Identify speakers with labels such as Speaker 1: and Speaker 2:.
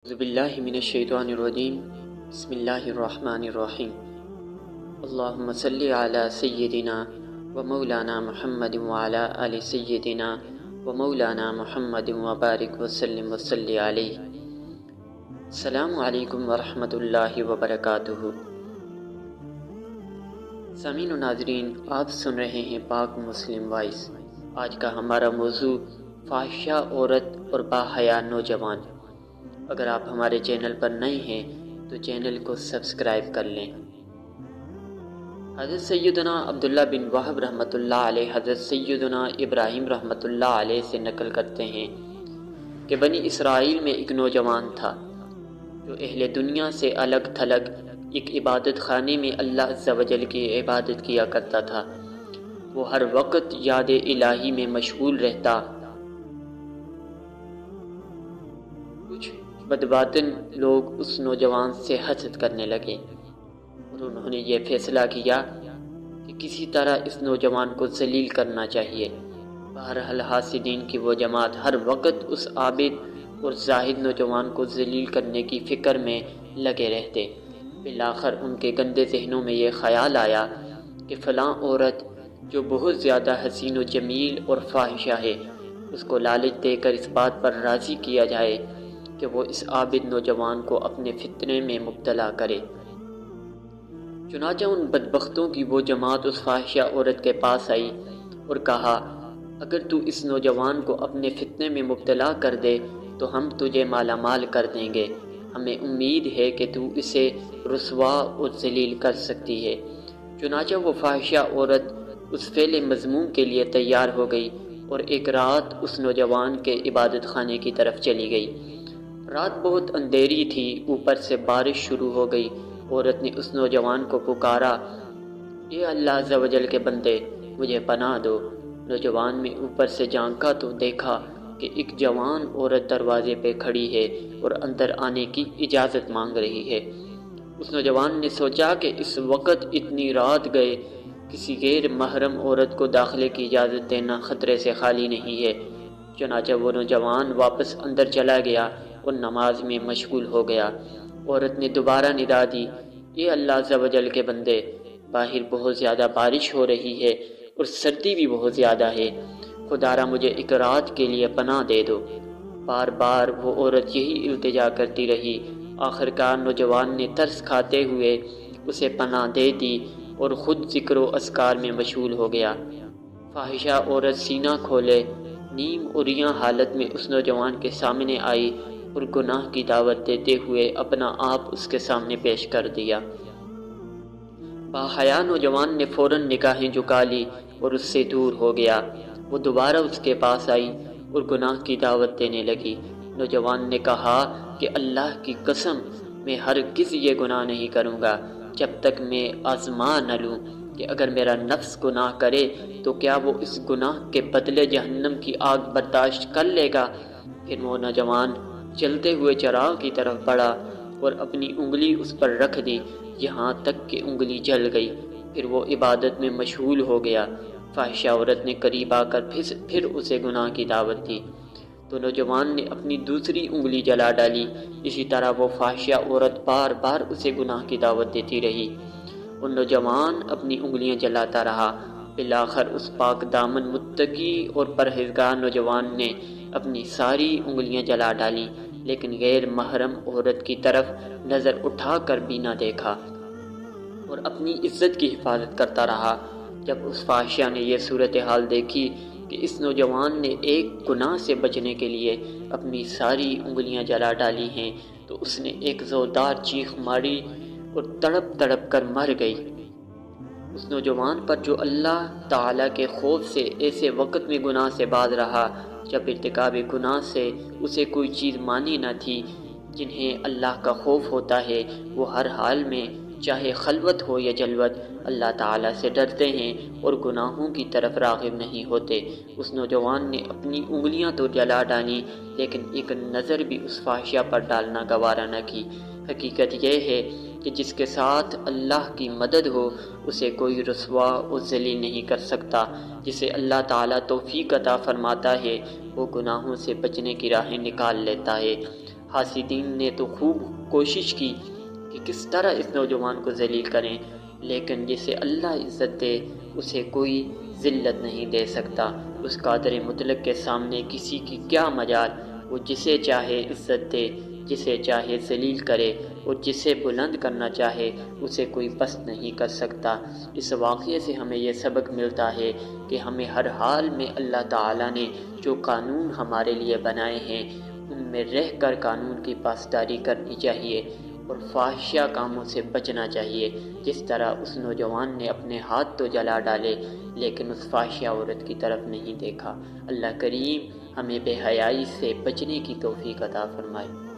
Speaker 1: اعوذ باللہ من الشیطان الرجیم بسم اللہ الرحمن الرحیم اللہم صلی علی سیدنا و مولانا محمد وعلی آل سیدنا و مولانا محمد وبارک وسلم وصلی علیہ۔ السلام علیکم ورحمۃ اللہ وبرکاتہ۔ سامعین و ناظرین، آپ سن رہے ہیں پاک مسلم وائس۔ آج کا ہمارا موضوع فاحشہ عورت اور باحیا نوجوان۔ اگر آپ ہمارے چینل پر نئے ہیں تو چینل کو سبسکرائب کر لیں۔ حضرت سیدنا عبداللہ بن وہب رحمۃ اللہ علیہ حضرت سیدنا ابراہیم رحمۃ اللہ علیہ سے نقل کرتے ہیں کہ بنی اسرائیل میں ایک نوجوان تھا جو اہل دنیا سے الگ تھلگ ایک عبادت خانے میں اللہ عز و جل کی عبادت کیا کرتا تھا۔ وہ ہر وقت یاد الہی میں مشغول رہتا۔ کچھ بدباطن لوگ اس نوجوان سے حسد کرنے لگے اور انہوں نے یہ فیصلہ کیا کہ کسی طرح اس نوجوان کو ذلیل کرنا چاہیے۔ بہرحال حاسدین کی وہ جماعت ہر وقت اس عابد اور زاہد نوجوان کو ذلیل کرنے کی فکر میں لگے رہتے۔ بالآخر ان کے گندے ذہنوں میں یہ خیال آیا کہ فلاں عورت جو بہت زیادہ حسین و جمیل اور فاحشہ ہے، اس کو لالچ دے کر اس بات پر راضی کیا جائے کہ وہ اس عابد نوجوان کو اپنے فتنے میں مبتلا کرے۔ چنانچہ ان بدبختوں کی وہ جماعت اس فاحشہ عورت کے پاس آئی اور کہا، اگر تو اس نوجوان کو اپنے فتنے میں مبتلا کر دے تو ہم تجھے مالا مال کر دیں گے۔ ہمیں امید ہے کہ تو اسے رسوا اور ذلیل کر سکتی ہے۔ چنانچہ وہ فاحشہ عورت اس فعل مذموم کے لیے تیار ہو گئی اور ایک رات اس نوجوان کے عبادت خانے کی طرف چلی گئی۔ رات بہت اندھیری تھی، اوپر سے بارش شروع ہو گئی۔ عورت نے اس نوجوان کو پکارا، اے اللہ عز و جل کے بندے، مجھے پناہ دو۔ نوجوان نے اوپر سے جھانکا تو دیکھا کہ ایک جوان عورت دروازے پہ کھڑی ہے اور اندر آنے کی اجازت مانگ رہی ہے۔ اس نوجوان نے سوچا کہ اس وقت اتنی رات گئے کسی غیر محرم عورت کو داخلے کی اجازت دینا خطرے سے خالی نہیں ہے۔ چنانچہ وہ نوجوان واپس اندر چلا گیا اور نماز میں مشغول ہو گیا۔ عورت نے دوبارہ ندا دی، اے اللہ عز و جل کے بندے، باہر بہت زیادہ بارش ہو رہی ہے اور سردی بھی بہت زیادہ ہے، خدا را مجھے ایک رات کے لیے پناہ دے دو۔ بار بار وہ عورت یہی التجا کرتی رہی۔ آخرکار نوجوان نے ترس کھاتے ہوئے اسے پناہ دے دی اور خود ذکر و اذکار میں مشغول ہو گیا۔ فاحشہ عورت سینہ کھولے نیم عریاں حالت میں اس نوجوان کے سامنے آئی اور گناہ کی دعوت دیتے ہوئے اپنا آپ اس کے سامنے پیش کر دیا۔ باحیا نوجوان نے فوراً نگاہیں جھکا لی اور اس سے دور ہو گیا۔ وہ دوبارہ اس کے پاس آئی اور گناہ کی دعوت دینے لگی۔ نوجوان نے کہا کہ اللہ کی قسم، میں ہرگز یہ گناہ نہیں کروں گا جب تک میں آزما نہ لوں کہ اگر میرا نفس گناہ کرے تو کیا وہ اس گناہ کے بدلے جہنم کی آگ برداشت کر لے گا۔ پھر وہ نوجوان جلتے ہوئے چراغ کی طرف بڑھا اور اپنی انگلی اس پر رکھ دی یہاں تک کہ انگلی جل گئی۔ پھر وہ عبادت میں مشغول ہو گیا۔ فاحشہ عورت نے قریب آ کر پھر اسے گناہ کی دعوت دی تو نوجوان نے اپنی دوسری انگلی جلا ڈالی۔ اسی طرح وہ فاحشہ عورت بار بار اسے گناہ کی دعوت دیتی رہی اور نوجوان اپنی انگلیاں جلاتا رہا۔ بالآخر اس پاک دامن متقی اور پرہیزگار نوجوان نے اپنی ساری انگلیاں جلا ڈالی، لیکن غیر محرم عورت کی طرف نظر اٹھا کر بھی نہ دیکھا اور اپنی عزت کی حفاظت کرتا رہا۔ جب اس فاحشہ نے یہ صورتحال دیکھی کہ اس نوجوان نے ایک گناہ سے بچنے کے لیے اپنی ساری انگلیاں جلا ڈالی ہیں تو اس نے ایک زوردار چیخ ماری اور تڑپ تڑپ کر مر گئی۔ اس نوجوان پر جو اللہ تعالیٰ کے خوف سے ایسے وقت میں گناہ سے باز رہا جب ارتکاب گناہ سے اسے کوئی چیز مانی نہ تھی، جنہیں اللہ کا خوف ہوتا ہے وہ ہر حال میں چاہے خلوت ہو یا جلوت اللہ تعالیٰ سے ڈرتے ہیں اور گناہوں کی طرف راغب نہیں ہوتے۔ اس نوجوان نے اپنی انگلیاں تو جلا ڈالی لیکن ایک نظر بھی اس فاحشہ پر ڈالنا گوارا نہ کی۔ حقیقت یہ ہے کہ جس کے ساتھ اللہ کی مدد ہو اسے کوئی رسوا اور ذلیل نہیں کر سکتا۔ جسے اللہ تعالیٰ توفیق عطا فرماتا ہے وہ گناہوں سے بچنے کی راہیں نکال لیتا ہے۔ حاسدین نے تو خوب کوشش کی کہ کس طرح اس نوجوان کو ذلیل کریں، لیکن جسے اللہ عزت دے اسے کوئی ذلت نہیں دے سکتا۔ اس قادر مطلق کے سامنے کسی کی کیا مجال، وہ جسے چاہے عزت دے، جسے چاہے ذلیل کرے، اور جسے بلند کرنا چاہے اسے کوئی پست نہیں کر سکتا۔ اس واقعے سے ہمیں یہ سبق ملتا ہے کہ ہمیں ہر حال میں اللہ تعالیٰ نے جو قانون ہمارے لیے بنائے ہیں ان میں رہ کر قانون کی پاسداری کرنی چاہیے اور فاحشہ کاموں سے بچنا چاہیے، جس طرح اس نوجوان نے اپنے ہاتھ تو جلا ڈالے لیکن اس فاحشہ عورت کی طرف نہیں دیکھا۔ اللہ کریم ہمیں بے حیائی سے بچنے کی توفیق عطا فرمائے۔